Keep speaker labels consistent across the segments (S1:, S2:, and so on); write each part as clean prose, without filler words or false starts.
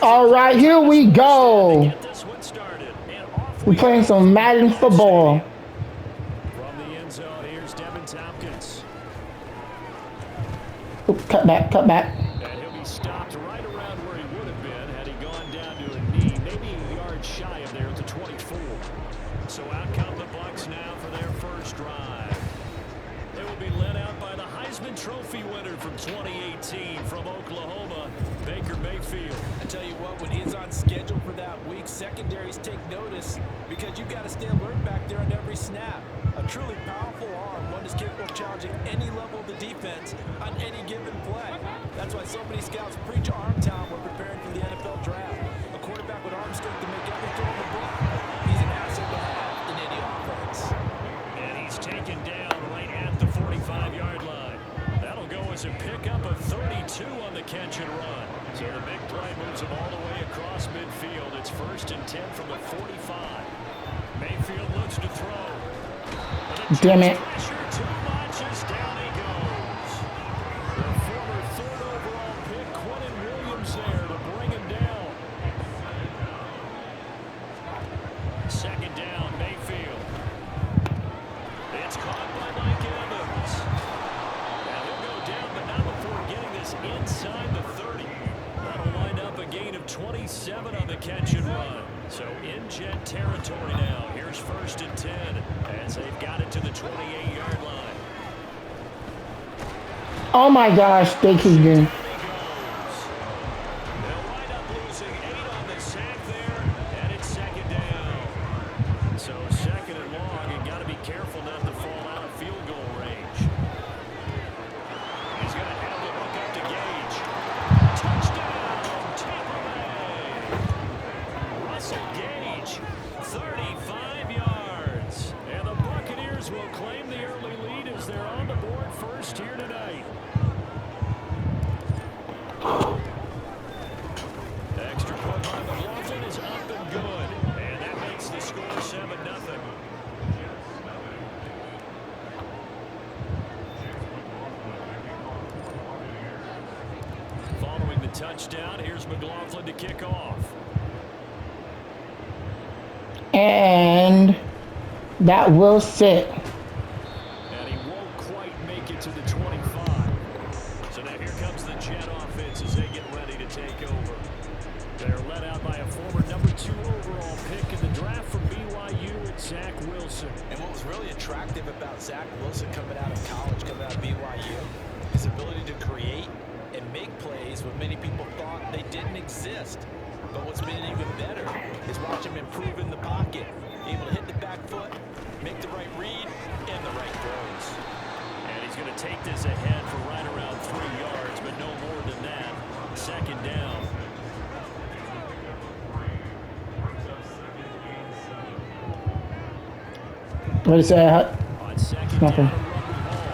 S1: All right, here we go. We're playing some Madden football.
S2: From the end zone, here's Devin Tompkins.
S1: Oop, cut back, cut back.
S2: And he'll be stopped right around where he would have been had he gone down to a knee, maybe a yard shy of there at the 24. So out come the Bucs now for their first drive. They will be led out by the Heisman Trophy winner from 2018 from Oklahoma, Baker Mayfield.
S3: I tell you what, when he's on schedule for that week, secondaries take notice because you've got to stay alert back there on every snap. A truly powerful arm, one is capable of challenging any level of the defense on any given play. That's why so many scouts preach arm talent when preparing for the NFL draft. A quarterback with arm strength to make every throw in the book. He's an asset to have in any offense.
S2: And he's taken down right at the 45-yard line. That'll go as a pickup of 32 on the catch and run. So the big play moves him all the way across midfield. It's 1st and 10 from the 45. Mayfield looks to throw.
S1: Damn it.
S2: Pressure too much as down he goes. The former 3rd overall pick, Quentin Williams there to bring him down. 2nd down, Mayfield. It's caught by Mike Evans. Now he'll go down, but not before getting this inside the 30. That'll wind up a gain of 27 on the catch and run. So in jet territory now. Here's 1st and 10 as they've got it to the 28-yard line.
S1: Oh my gosh, they keep getting.
S2: They'll wind up losing 8 on the sack there, and it's 2nd down. So 2nd and long, you got to be careful not to fall out of field goal range. He's going to have the hook up to Gage. Touchdown, Tampa Bay. Russell Gage, 35 yards. And the Buccaneers will claim the early lead as they're on the board first here tonight. Extra point by McLaughlin is up and good. And that makes the score 7-0. Following the touchdown, here's McLaughlin to kick off.
S1: And that will sit.
S2: And he won't quite make it to the 25. So now here comes the Jet offense as they get ready to take over. They're led out by a former number 2 overall pick in the draft from BYU, it's Zach Wilson.
S3: And what was really attractive about Zach Wilson coming out of college, coming out of BYU, his ability to create and make plays when many people thought they didn't exist. But what's been even better is watch him improve in the pocket, able to hit the back foot, make the right read, and the right throws.
S2: And he's going to take this ahead for right around 3 yards, but no more than that. 2nd down.
S1: What is that?
S2: On 2nd
S1: Nothing.
S2: down, a run with ball.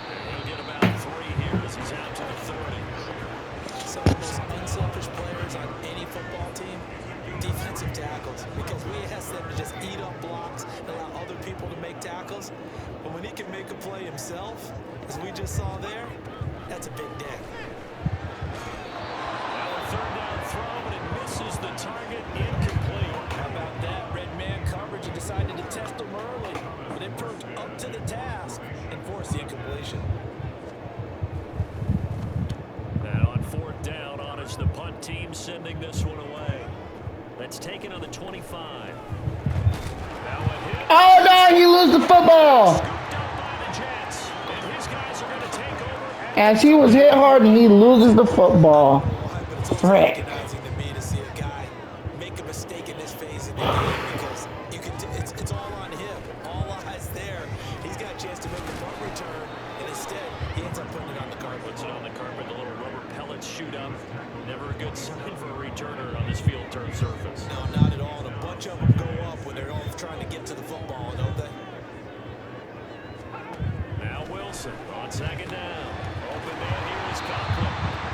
S2: And he'll get about 3 here as he's out to the 30.
S3: Some of the most unselfish players on any football team, defensive tackles, because we ask them to just eat up blocks and allow other people to make tackles. But when he can make a play himself, as we just saw there, that's a big day.
S2: Now a 3rd down throw, but it misses the target, incomplete.
S3: How about that? Red man coverage and decided to test him early, but they proved up to the task and forced the incompletion.
S2: And on 4th down, on is the punt team sending this one away. That's taken on the 25. Now a hit.
S1: Oh no, you lose the football.
S2: Scooped up by the Jets. And his guys are going to take over.
S1: As he was hit hard and he loses the football. Frick.
S3: Recognizing to me to see a guy make a mistake in this phase of the game because you can it's all on him. All eyes there. He's got a chance to make a punt return, and instead he ends up putting it on the carpet.
S2: Puts it on the carpet. The little rubber pellets shoot up. Never a good sign for a returner on this field turn surface.
S3: No, not at all. And a bunch of them go up when they're all trying to get to the football, don't they?
S2: Now Wilson on 2nd down. Open man here is Conklin.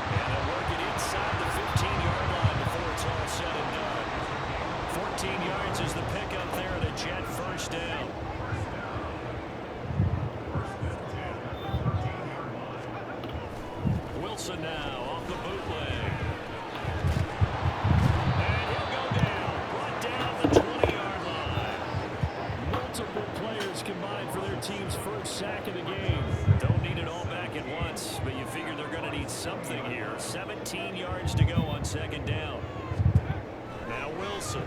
S2: And they'll work it inside the 15-yard line before it's all said and done. 14 yards is the pickup there at a Jet 1st down. Wilson now off the bootleg. go on second down. Now Wilson.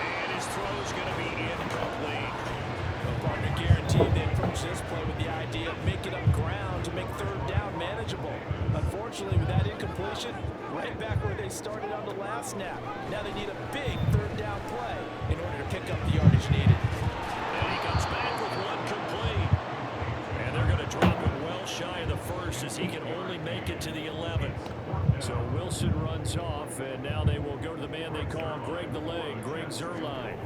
S2: And his throw's going to be incomplete.
S3: The partner guaranteed they approach this play with the idea of making up ground to make third down manageable. Unfortunately, with that incompletion, right back where they started on the last snap. Now they need a big third down play in order to pick up the yardage needed.
S2: And he comes back with one complete. And they're going to drop him well shy of the first as he can only make it to the 11. So Wilson runs off, and now they will go to the man they call Greg the Leg, Greg Zuerlein.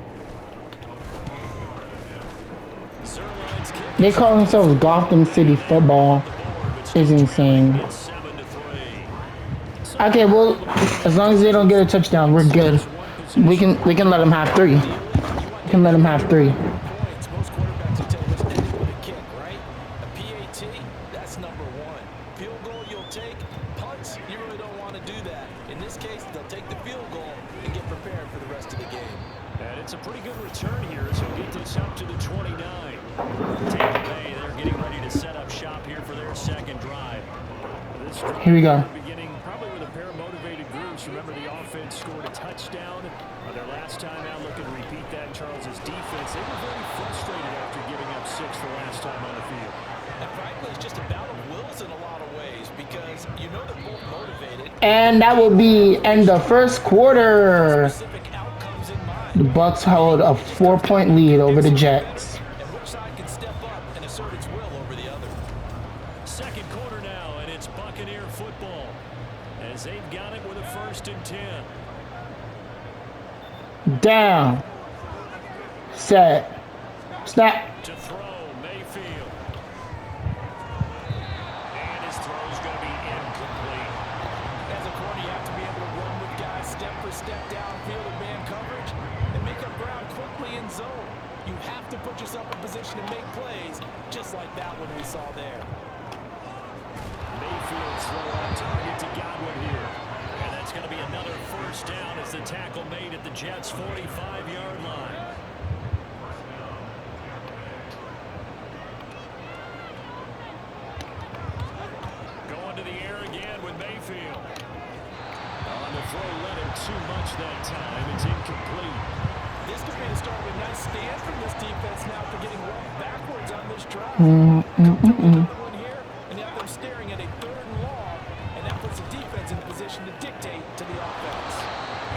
S2: Zuerlein's kick.
S1: They call themselves Gotham City Football. Is insane. Okay, well, as long as they don't get a touchdown, we're good. We can let them have 3. We can let them have 3.
S3: Most quarterbacks will tell you which end to kick, right? A PAT, that's number 1. Field goal you'll take. Punts, you really don't want to do that. In this case, they'll take the field goal and get prepared for the rest of the game.
S2: And it's a pretty good return here as he'll get this up to the 29. Tampa Bay, they're getting ready to set up shop here for their second drive. This drive
S1: Here we go.
S2: Beginning probably with a pair of motivated groups. Remember, the offense scored a touchdown on their last time out. Look and repeat that in Charles's defense. They were very frustrated after giving up 6 the last time on the field.
S3: And frankly, it's just a battle of wills in a lot of ways because you know they're both motivated.
S1: And that will be end the first quarter.
S3: Specific outcomes in mind.
S1: The Bucks hold a 4-point lead over the Jets.
S3: And which side can step up and assert its will over the other.
S2: Second quarter now, and it's Buccaneer football as they've got it with a 1st and 10.
S1: Down. Set. Snap.
S2: To throw, Mayfield. And his throw's going to be incomplete.
S3: As a corner, you have to be able to run with guys step for step downfield in man coverage and make up ground quickly in zone. You have to put yourself in position to make plays, just like that one we saw there.
S2: Mayfield slow on target to Godwin here. And that's going to be another 1st down as the tackle made at the Jets' 45-yard line. Going to the air again with Mayfield. On the throw, let him too much that time. It's incomplete.
S3: This could be the start of a nice stand from this defense now for getting run backwards on this drive. Another one here, and you have them staring at a 3rd and long, and that puts the defense in a position to dictate to the offense.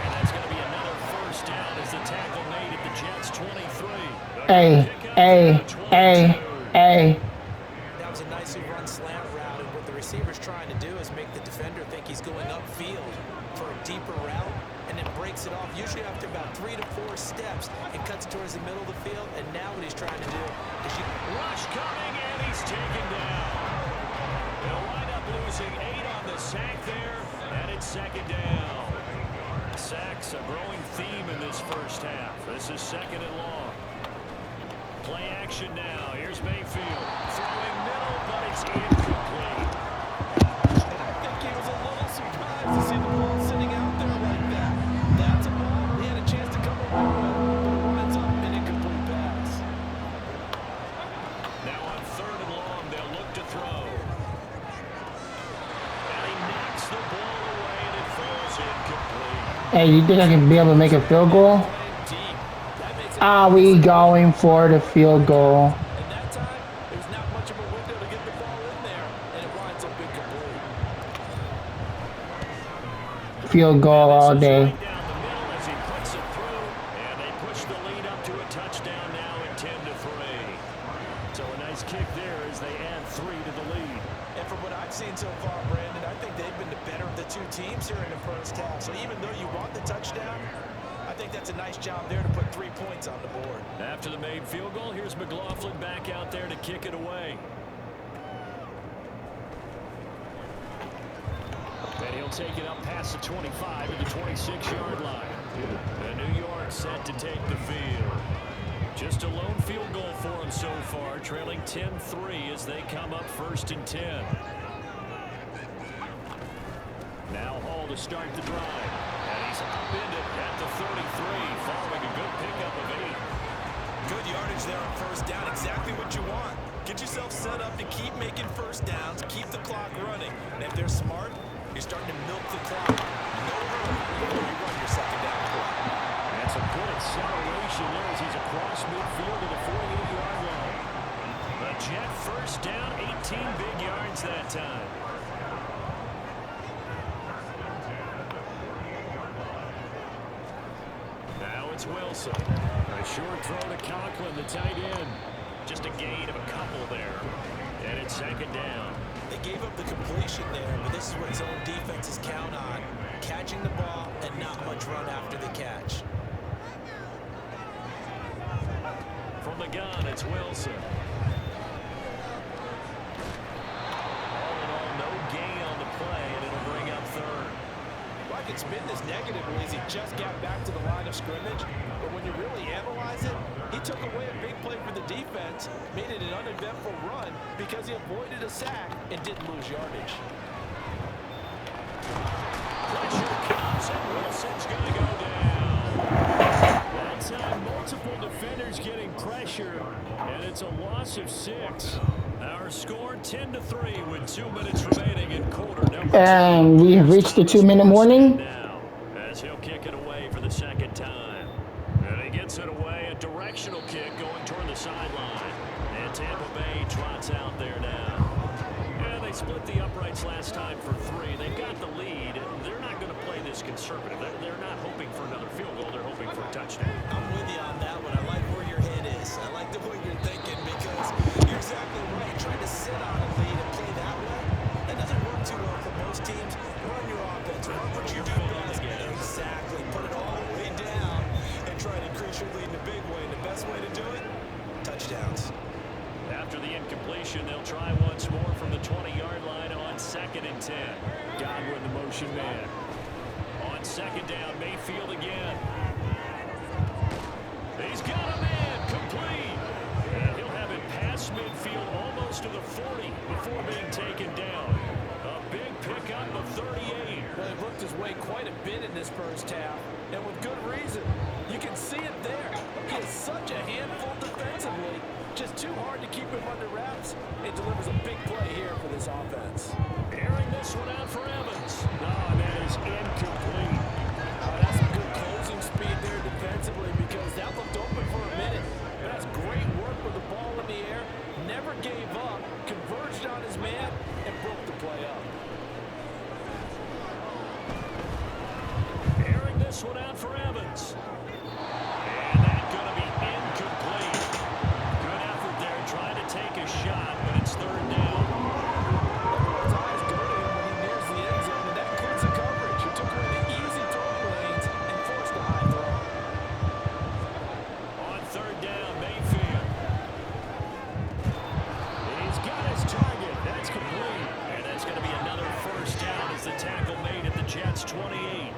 S2: And that's going to be another 1st down as the tackle made at the Jets' 23.
S1: Hey.
S3: That was a nicely run slant route, and what the receiver's trying to do is make the defender think he's going upfield for a deeper route, and then breaks it off, usually after about 3 to 4 steps, and cuts towards the middle of the field. And now what he's trying to do is
S2: Rush coming, and he's taken down. They'll wind up losing 8 on the sack there, and it's 2nd down. Sacks a growing theme in this 1st half. This is 2nd and long. Play action now. Here's Mayfield throwing middle, but it's incomplete.
S3: And I think he was a little surprised to see the ball sitting out there like that. That's a ball he had a chance to come away with, but it winds up an incomplete pass.
S2: Now on 3rd and long, they'll look to throw. And he knocks the ball away, and it falls incomplete.
S1: Hey, you think I can be able to make a field goal? Are we going for the field goal?
S3: And that time, there's not much of a window to get the ball in there, and it winds up incomplete.
S1: Field goal all day.
S2: Right down the middle as he puts it through, and they push the lead up to a touchdown now at 10-3. So a nice kick there as they add 3 to the lead.
S3: And from what I've seen so far, Brandon, I think they've been the better of the 2 teams here in the 1st half. So even though you want the touchdown, I think that's a nice job there to put 3 points on the board.
S2: After the made field goal, here's McLaughlin back out there to kick it away. And he'll take it up past the 25 at the 26-yard line. And New York set to take the field. Just a lone field goal for him so far, trailing 10-3 as they come up 1st and 10. Now Hall to start the drive. And he's upended at the 33, following a good pickup of 8.
S3: Good yardage there on 1st down, exactly what you want. Get yourself set up to keep making first downs, keep the clock running. And if they're smart, you're starting to milk the clock. No hurry before you run your second down play.
S2: That's a good acceleration there as he's across midfield to the 48-yard line. The Jet first down, 18 big yards that time. Now it's Wilson. A short throw to Conklin, the tight end. Just a gain of a couple there. And it's second down.
S3: They gave up the completion there, but this is what zone defenses count on. Catching the ball and not much run after the catch.
S2: From the gun, it's Wilson. All in all, no gain on the play, and it'll bring up third.
S3: Well, I can spin this negatively as he just got back to the line of scrimmage, but when you really analyze it, he took away a big play for the defense, made it an uneventful run because he avoided a sack and didn't lose yardage.
S2: Pressure comes, and Wilson's going to go down. That time, multiple defenders getting pressure, and it's a loss of 6. Our score 10-3 with 2 minutes remaining in quarter number 2.
S1: And we have reached the 2-minute warning.
S2: Now, as he'll kick it away for the second time. And he gets it away, a directional kick going toward the sideline. And Tampa Bay trots out there now. Yeah, they split the uprights last time for 3. They've got the lead. They're not going to play this conservative. They're not hoping for another field goal. They're hoping for a touchdown.
S3: I'm with you on that one. I like where your head is. I like the way you're thinking because you're exactly right. Trying to sit on a lead and play that way, that doesn't work too well for most teams. Run your offense. Run what you do best. Exactly. Put it all the way down and try to increase your lead in a big way. And the best way to do it, touchdowns.
S2: After the incompletion, they'll try once more from the 20-yard line on 2nd and 10. Godwin, the motion man. On second down, Mayfield again. He's got a man, complete. And he'll have it past midfield almost to the 40 before being taken down. A big pickup of 38.
S3: Well, he looked his way quite a bit in this first half, and with good reason. You can see it there. He is such a handful defensively. Just too hard to keep him under wraps. It delivers a big play here for this offense.
S2: Airing this one out for Evans. Oh, that is incomplete.
S3: That's some good closing speed there defensively because that looked open for a minute. But that's great work with the ball in the air. Never gave up, converged on his man, and broke the play up.
S2: Airing this one out for Evans. And that's going to be incomplete. Good effort there trying to take a shot, but it's third down.
S3: Everyone's eyes go to him when he nears the end zone, and that includes the coverage. He took away the easy throwing lanes and forced a high throw.
S2: On third down, Mayfield. He's got his target. That's complete. And that's going to be another first down as the tackle made at the Jets' 28.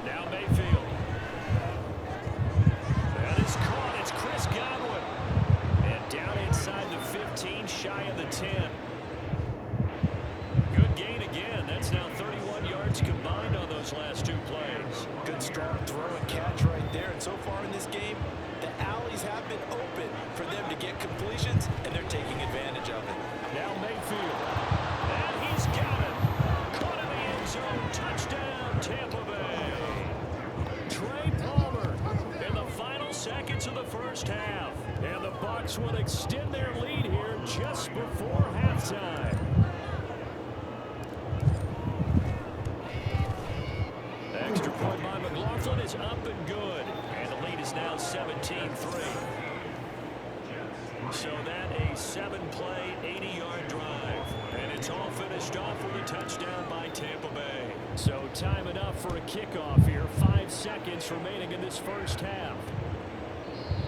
S2: Now Mayfield. That is caught. It's Chris Godwin. And down inside the 15, shy of the 10. Good gain again. That's now 31 yards combined on those last 2 plays.
S3: Good strong throw and catch right there. And so far in this game, the alleys have been open for them to get completions, and they're taking advantage of it.
S2: Now Mayfield. And he's got it. Caught in the end zone. Touchdown, Tampa Bay. Trey Palmer in the final seconds of the first half. And the Bucs will extend their lead here just before halftime. Extra point by McLaughlin is up and good. And the lead is now 17-3. So that a 7-play, 80-yard drive. And it's all finished off with a touchdown by Tampa Bay. So time enough for a kickoff here. 5 seconds remaining in this first half.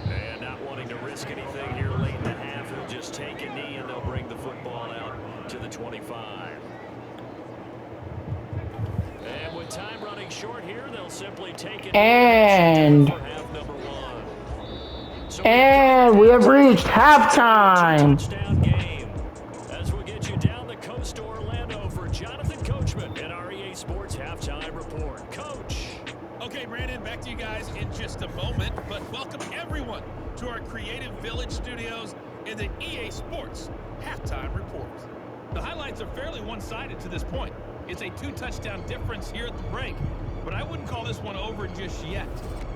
S2: And not wanting to risk anything here late in the half, he'll just take a knee and they'll bring the football out to the 25. And with time running short here, they'll simply take it.
S1: And
S2: for half number 1. So
S1: we have reached halftime.
S2: Touchdown game. As we get you down the coast to Orlando for Jonathan Coachman and our EA Sports Halftime Report. Coach.
S4: Okay, Brandon, back to you guys in just just a moment, but welcome everyone to our Creative Village studios in the EA Sports Halftime Report. The highlights are fairly one-sided to this point. It's a 2-touchdown difference here at the break, but I wouldn't call this one over just yet.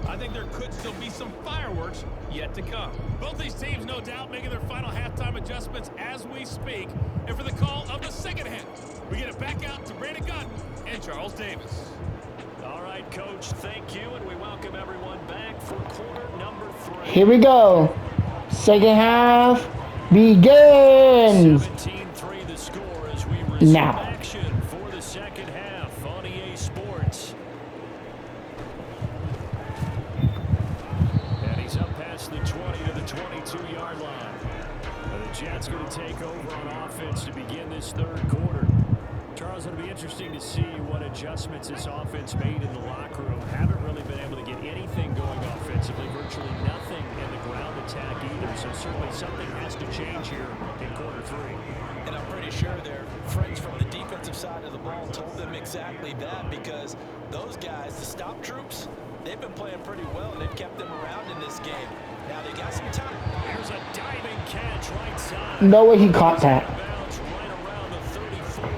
S4: I think there could still be some fireworks yet to come. Both these teams, no doubt, making their final halftime adjustments as we speak. And for the call of the second half, we get it back out to Brandon Gotton and Charles Davis.
S2: All right, Coach, thank you, and we welcome everyone back for quarter number 3.
S1: Here we go. Second half begins.
S2: 17-3 the score as we resume
S1: Now.
S2: action for the second half on EA Sports. And he's up past the 20 to the 22-yard line. And the Jets going to take over on offense to begin this third quarter. Charles, it'll be interesting to see what adjustments this offense made in the locker room. Haven't really been able to get anything going offensively, virtually nothing in the ground attack either. So certainly something has to change here in quarter 3.
S3: And I'm pretty sure their friends from the defensive side of the ball told them exactly that, because those guys, the stop troops, they've been playing pretty well, and they've kept them around in this game. Now they got some time.
S2: Here's a diving catch right side.
S1: No way he caught that.
S2: Bounce right around the 34.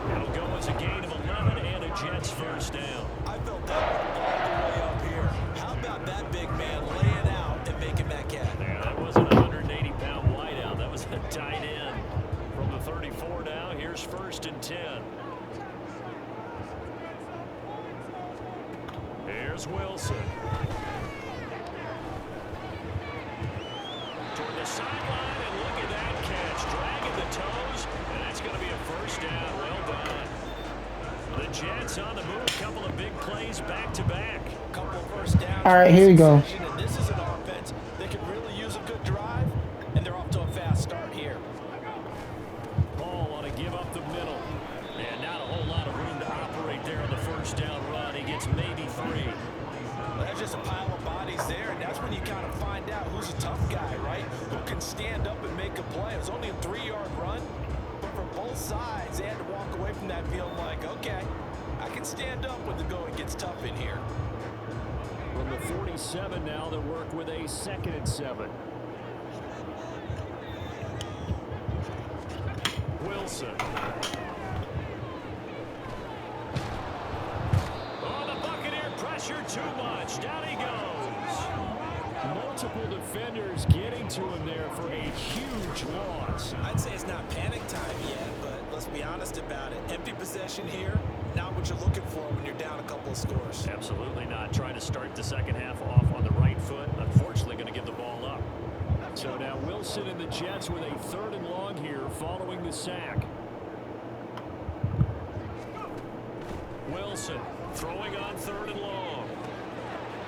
S2: That'll go as a gain of 11 and a Jets first down.
S3: I felt that all the way up here. How about that big man laying out and making that catch?
S2: Yeah, that wasn't a 180-pound wideout. That was a tight end. From the 34 now, here's 1st and 10. Here's Wilson. Toward the sideline, and look at that catch. Dragging the toes, and that's going to be a first down. Well done. The Jets on the move. Couple of big plays back-to-back.
S3: Couple of first downs.
S1: All right, here we go.
S3: And this is an offense that could really use a good drive, and they're off to a fast start here.
S2: Ball want to give up the middle. And not a whole lot of room to operate there on the first down run. He gets maybe 3.
S3: Well, there's just a pile of bodies there, and that's when you kind of find out who's a tough guy, right? Who can stand up and make a play. It was only a 3-yard run, but for both sides, they had to walk away from that field like, okay, I can stand up when the going gets tough in here.
S2: From the 47 now, they work with a 2nd and 7. Wilson. Oh, the Buccaneer pressure too much. Down he goes. Multiple defenders getting to him there for a huge loss.
S3: I'd say it's not panic time yet, but let's be honest about it. Empty possession here, not what you're looking for when you're down a couple of scores.
S2: Absolutely not. Trying to start the second half off on the right foot. Unfortunately, going to give the ball up. So now Wilson and the Jets with a 3rd and long here following the sack. Wilson throwing on 3rd and long.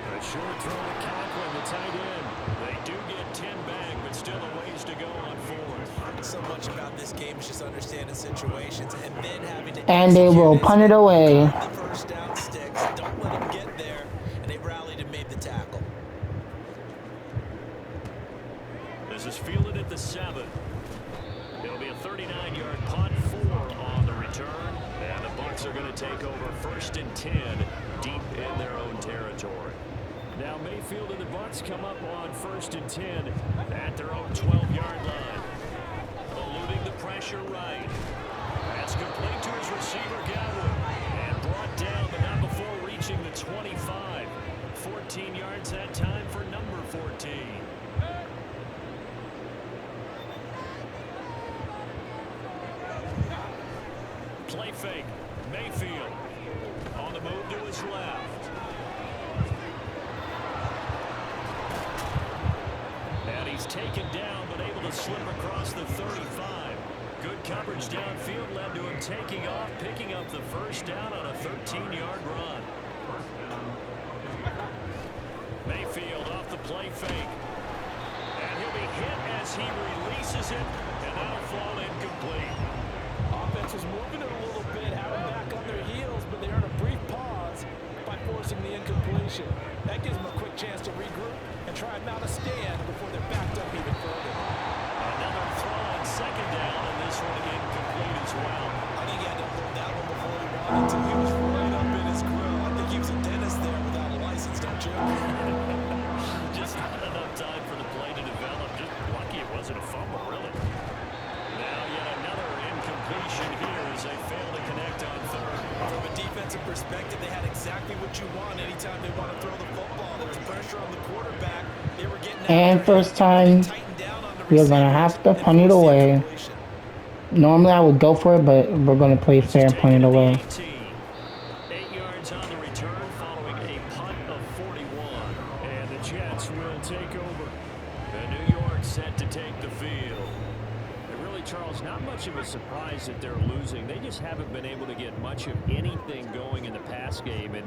S2: A short throw to Conklin, the tight end. They do get 10 back, but still a ways to go on 4th.
S3: So much about this game is just understanding situations and then having to.
S1: And they will punt it away.
S3: The first down sticks. Don't let them get there, and they rallied and made the tackle.
S2: This is fielded at the 7. It'll be a 39-yard punt, 4 on the return. And the Bucs are going to take over 1st and 10 deep in their own territory. Now Mayfield and the Bucs come up on 1st and 10 at their own 12-yard line. Eluding the pressure right. That's complete to his receiver, Godwin. And brought down, but not before reaching the 25. 14 yards that time for number 14. Play fake. Mayfield on the move to his left. And he's taken down, but able to slip across the 35. Good coverage downfield led to him taking off, picking up the first down on a 13-yard run. Mayfield off the play fake. And he'll be hit as he releases it, and that'll fall incomplete.
S3: Offense was moving it a little bit, having back on their heels, but they earned a brief pause by forcing the incompletion. That gives them a quick chance to regroup and try and mount a stand before they're backed up even further.
S2: Another throw on 2nd down, and this one incomplete as well.
S3: I think he had to pull that one before he wanted to. He was right up in his grill. I think he was a dentist there without a license, don't you? perspective, they had exactly what you want anytime they want to throw the football. There was pressure on the quarterback. They were getting out
S1: And
S3: there,
S1: first
S3: they
S1: time,
S3: tightened down on the
S1: we're going to
S3: receivers
S1: have to
S3: and
S1: punt it
S3: forced the
S1: away.
S3: incompletion.
S1: Normally I would go for it, but we're going to play
S2: This is
S1: fair and punt
S2: taken
S1: it
S2: at the
S1: away.
S2: 18. 8 yards on the return following a punt of 41. And the Jets will take over. And New York set to take the field. And really, Charles, not much of a surprise that they're losing. They just haven't been able to get much of anything going in the pass game. And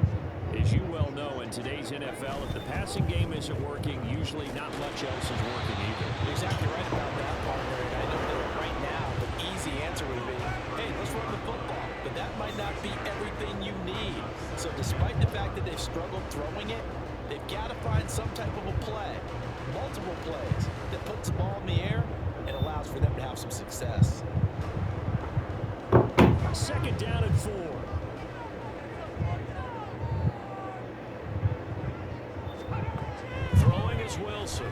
S2: as you well know, in today's NFL, if the passing game isn't working, usually not much else is working either.
S3: You're exactly right about that, partner. And I know that right now the easy answer would be, hey, let's run the football. But that might not be everything you need. So despite the fact that they've struggled throwing it, they've got to find some type of a play, multiple plays, that puts the ball in the air and allows for them to have some success.
S2: Second down and 4. Throwing is Wilson.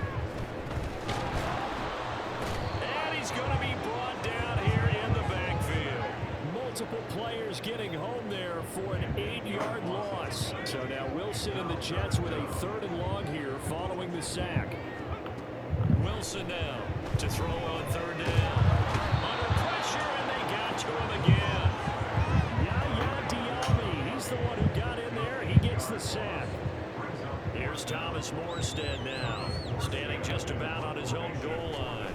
S2: And he's going to be brought down here in the backfield. Multiple players getting home there for an 8-yard loss. So now Wilson and the Jets with a 3rd and long here following the sack. Wilson now to throw on 3rd down. Under pressure, and they got to him again. Yaya Diaby, he's the one who got in there. He gets the sack. Here's Thomas Morstead now, standing just about on his own goal line.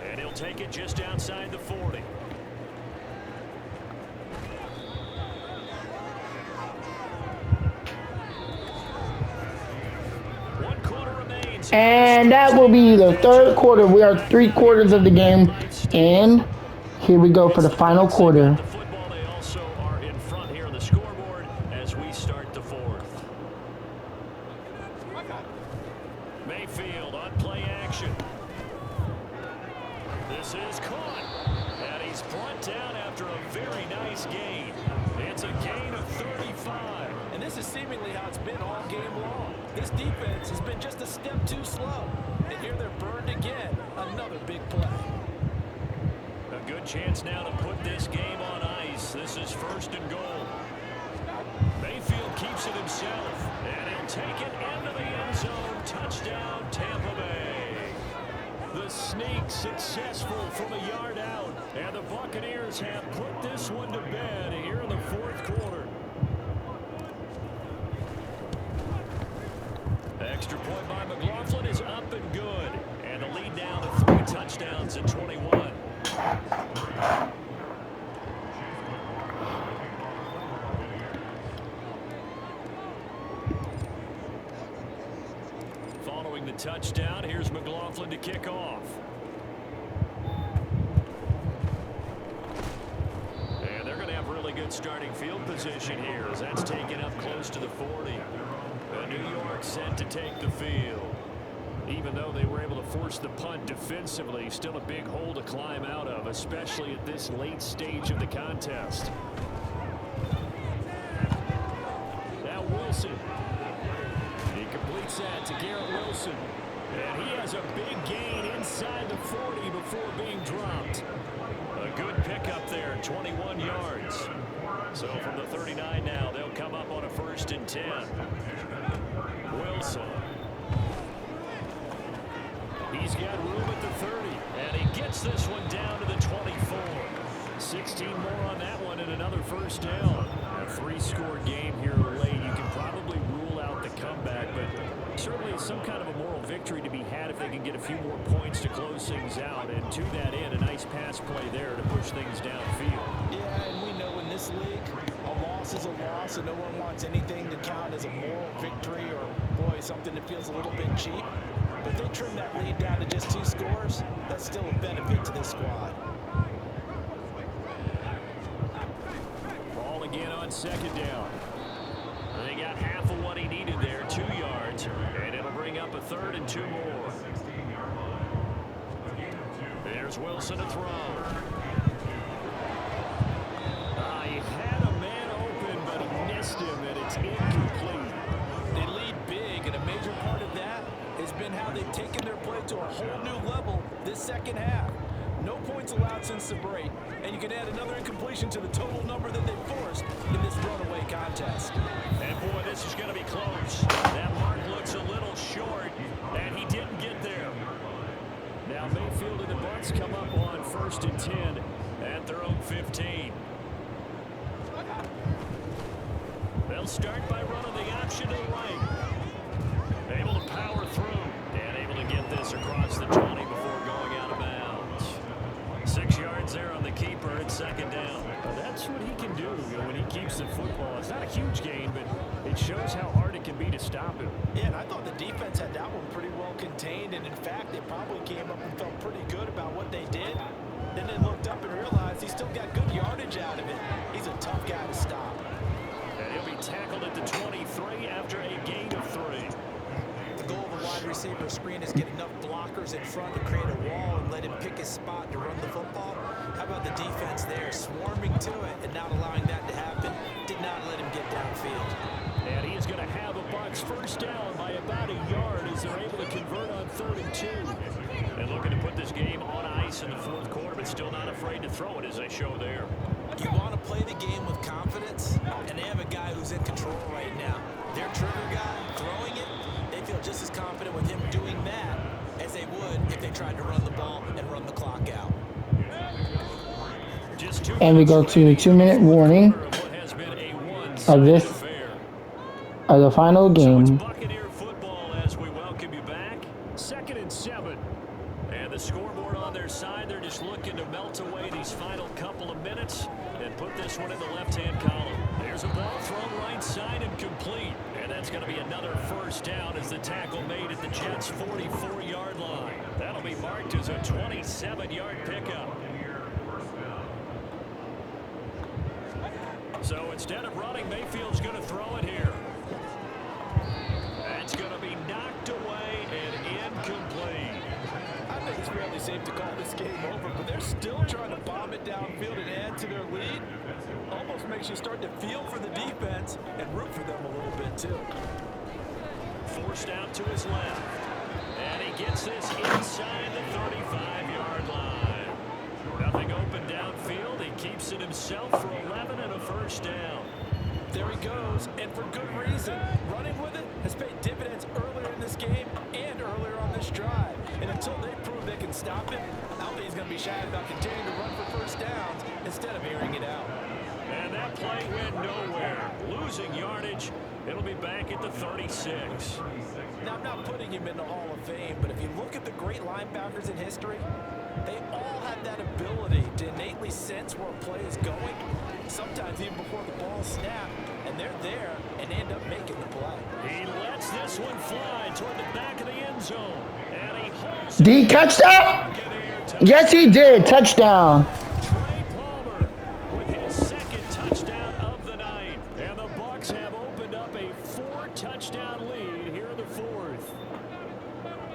S2: And he'll take it just outside the 40.
S1: And that will be the 3rd quarter. We are 3 quarters of the game in. Here we go for the final quarter.
S2: The football, they also are in front here on the scoreboard as we start the 4th. Mayfield on play action. This is caught. And he's brought down after a very nice gain. It's a gain of 35.
S3: And this is seemingly how it's been all game long. This defense has been just a step too slow. And here they're burned again. Another big play.
S2: A good chance now to put this game on ice. This is 1st and goal. Mayfield keeps it himself. And he'll take it into the end zone. Touchdown, Tampa Bay. The sneak successful from a yard out. And the Buccaneers have put this one to bed here in the 4th quarter. Extra point by McLaughlin is up and good. And the lead down to 3 touchdowns at 21. Following the touchdown, here's McLaughlin to kick off. And they're going to have really good starting field position here as that's taken up close to the 40. New York set to take the field. Even though they were able to force the punt defensively, still a big hole to climb out of, especially at this late stage of the contest. Now Wilson. He completes that to Garrett Wilson. And he has a big gain inside the 40 before being dropped. A good pickup there, 21 yards. So from the 39 now, they'll come up on a 1st and 10. Wilson. He's got room at the 30, and he gets this one down to the 24. 16 more on that one and another 1st down. A 3-score game here late. You can probably rule out the comeback, but certainly some kind of a moral victory to be had if they can get a few more points to close things out. And to that end, a nice pass play there to push things downfield.
S3: Yeah, and we know in this league, a loss is a loss, and no one wants anything to count as a moral victory or, boy, something that feels a little bit cheap. But if they trim that lead down to just 2 scores, that's still a benefit to this squad.
S2: Ball again on 2nd down. They got half of what he needed there, 2 yards, and it'll bring up a 3rd and 2 more. There's Wilson to throw. He had a man open, but he missed him, and it's incomplete.
S3: They lead big, and a major part of that has been how they've taken their play to a whole new level this 2nd half. No points allowed since the break, and you can add another incompletion to the total number that they forced in this runaway contest.
S2: And boy, this is going to be close. That mark looks a little short, and he didn't get there. Now Mayfield and the Bucs come up on 1st and 10 at their own 15. They'll start by running the option to the right. Able to power through and able to get this across the 20 before going out of bounds. 6 yards there on the keeper at 2nd down. Well, that's what he can do when he keeps the football. It's not a huge gain, but it shows how hard it can be to stop him.
S3: Yeah, and I thought the defense had that one pretty well contained, and in fact, they probably came up and felt pretty good about what they did. Then they looked up and realized he still got good yardage out of it. He's a tough guy to stop.
S2: And he'll be tackled at the 23 after a gain of 3.
S3: The goal of a wide receiver screen is get enough blockers in front to create a wall and let him pick his spot to run the football. How about the defense there, swarming to it and not allowing that to happen? Did not let him get downfield.
S2: And he's going to have a Bucs first down by about a yard as they're able to convert on 3rd and 2. And looking to put this game on ice in the 4th quarter, but still not afraid to throw it as they show there.
S3: You want to play the game with confidence, and they have a guy who's in control right now. Their trigger guy throwing it, they feel just as confident with him doing that as they would if they tried to run the ball and run the clock out.
S1: And we go to a 2-minute warning of the final game.
S2: Buccaneer football as we welcome you back. 2nd and 7. And the scoreboard on their side, they're just looking to melt away these final couple of minutes and put this one in the left-hand column. There's a ball thrown right side and complete. And that's going to be another first down as the tackle made at the Jets' 44-yard line. That'll be marked as a 27-yard pickup. So instead of running, Mayfield's going to throw it here. That's going to be knocked away and incomplete.
S3: I think it's fairly safe to call this game over, but they're still trying to bomb it downfield and add to their lead. Almost makes you start to feel for the defense and root for them a little bit, too.
S2: Forced out to his left. And he gets this inside the 35-yard line. Nothing open downfield. He keeps it himself for 11 and a first down.
S3: There he goes, and for good reason. Running with it has paid dividends earlier in this game and earlier on this drive. And until they prove they can stop it, I don't think he's going to be shy about continuing to run for first downs instead of airing it out.
S2: And that play went nowhere. Losing yardage. It'll be back at the 36.
S3: Now, I'm not putting him in the Hall of Fame, but if you look at the great linebackers in history, they all have that ability to innately sense where a play is going, sometimes even before the ball snaps, and they're there and end up making the play.
S2: He lets this one fly toward the back of the end zone. And he holds
S1: Did he catch that? Yes, he did. Touchdown.
S2: Trey Palmer with his 2nd touchdown of the night. And the Bucs have opened up a 4-touchdown lead here in the 4th.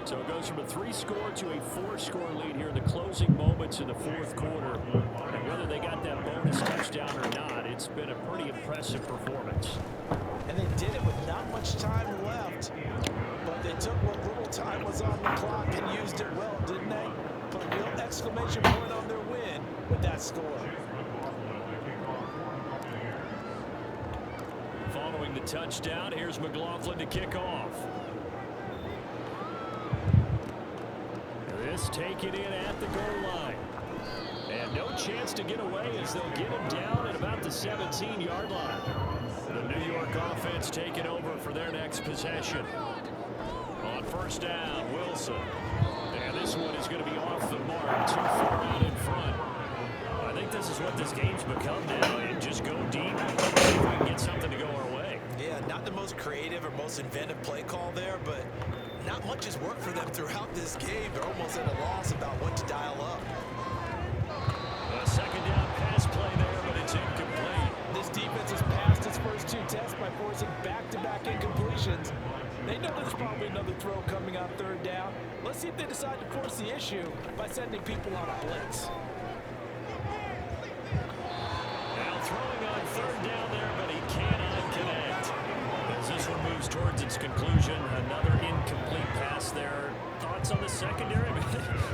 S2: So it goes from a 3-score to a 4-score lead here in the closing moments in the 4th quarter. And whether they got that bonus touchdown or not, it's been a pretty impressive performance.
S3: And they did it with not much time left, but they took what little time was on the clock and used it well, didn't they? Put a real exclamation point on their win with that score.
S2: Following the touchdown, here's McLaughlin to kick off. This taken in at the goal line. And no chance to get away as they'll get him down at about the 17-yard line. The New York offense taking over for their next possession. On first down, Wilson. And this one is going to be off the mark, too far out in front. I think this is what this game's become now, and just go deep, see if we can get something to go our way.
S3: Yeah, not the most creative or most inventive play call there, but not much has worked for them throughout this game. They're almost at a loss about what to dial up.
S2: A 2nd down pass play there, but it's incomplete.
S3: This defense has passed its first 2 tests by forcing back-to-back incompletions. They know there's probably another throw coming on 3rd down. Let's see if they decide to force the issue by sending people on a blitz.
S2: Now throwing on 3rd down there, but he cannot connect. As this one moves towards its conclusion, another incomplete pass there. Thoughts on the secondary?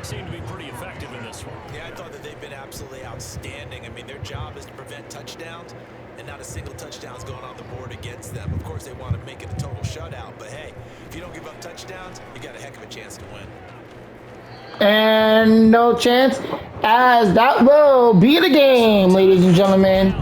S2: Seem to be pretty effective in this one.
S3: Yeah, I thought that they've been absolutely outstanding. I mean, their job is to prevent touchdowns, and not a single touchdown's going on the board against them. Of course, they want to make it a total shutout, but hey, if you don't give up touchdowns, you got a heck of a chance to win.
S1: And no chance, as that will be the game, ladies and gentlemen.